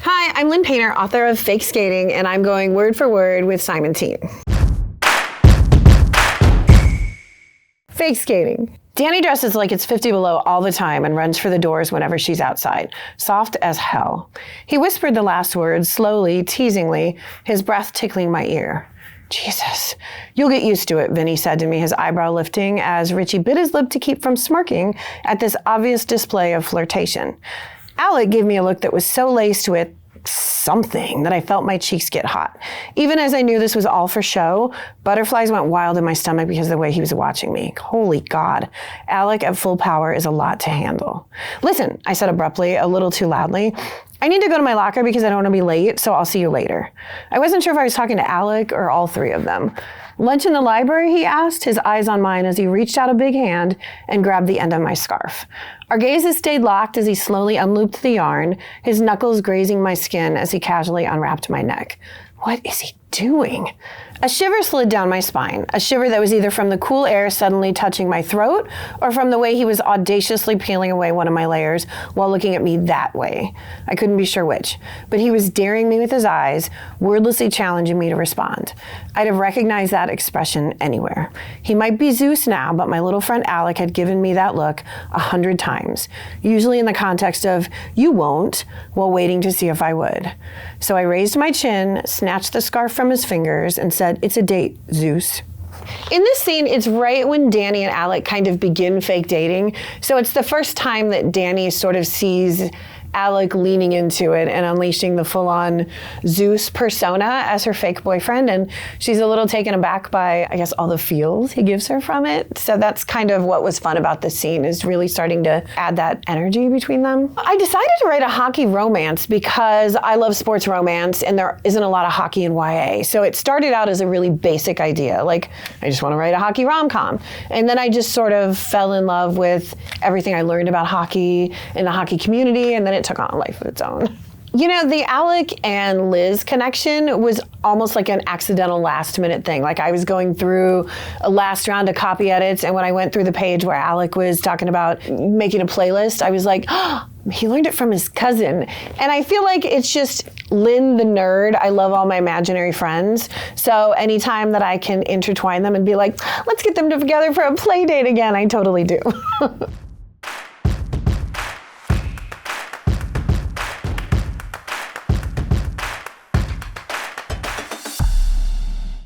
Hi, I'm Lynn Painter, author of Fake Skating, and I'm going word for word with Simon Teen. Fake skating. Danny dresses like it's 50 below all the time and runs for the doors whenever she's outside. Soft as hell. He whispered the last words slowly, teasingly, his breath tickling my ear. Jesus. You'll get used to it, Vinny said to me, his eyebrow lifting as Richie bit his lip to keep from smirking at this obvious display of flirtation. Alec gave me a look that was so laced with something that I felt my cheeks get hot. Even as I knew this was all for show, butterflies went wild in my stomach because of the way he was watching me. Holy God. Alec at full power is a lot to handle. Listen, I said abruptly, a little too loudly. I need to go to my locker because I don't want to be late, so I'll see you later. I wasn't sure if I was talking to Alec or all three of them. Lunch in the library, he asked, his eyes on mine as he reached out a big hand and grabbed the end of my scarf. Our gazes stayed locked as he slowly unlooped the yarn, his knuckles grazing my skin as he casually unwrapped my neck. What is he doing? A shiver slid down my spine, a shiver that was either from the cool air suddenly touching my throat or from the way he was audaciously peeling away one of my layers while looking at me that way. I couldn't be sure which, but he was daring me with his eyes, wordlessly challenging me to respond. I'd have recognized that expression anywhere. He might be Zeus now, but my little friend Alec had given me that look 100 times, usually in the context of, "You won't," while waiting to see if I would. So I raised my chin, snatched the scarf from his fingers, and said, "It's a date, Zeus." In this scene, it's right when Danny and Alec kind of begin fake dating. So it's the first time that Danny sort of sees Alec leaning into it and unleashing the full-on Zeus persona as her fake boyfriend. And she's a little taken aback by, I guess, all the feels he gives her from it. So that's kind of what was fun about this scene, is really starting to add that energy between them. I decided to write a hockey romance because I love sports romance and there isn't a lot of hockey in YA. So it started out as a really basic idea. Like, I just want to write a hockey rom-com. And then I just sort of fell in love with everything I learned about hockey in the hockey community, and then it took on a life of its own. You know, the Alec and Liz connection was almost like an accidental last-minute thing. Like, I was going through a last round of copy edits, and when I went through the page where Alec was talking about making a playlist, I was like, oh, he learned it from his cousin. And I feel like it's just Lynn the nerd. I love all my imaginary friends. So anytime that I can intertwine them and be like, let's get them together for a play date again, I totally do.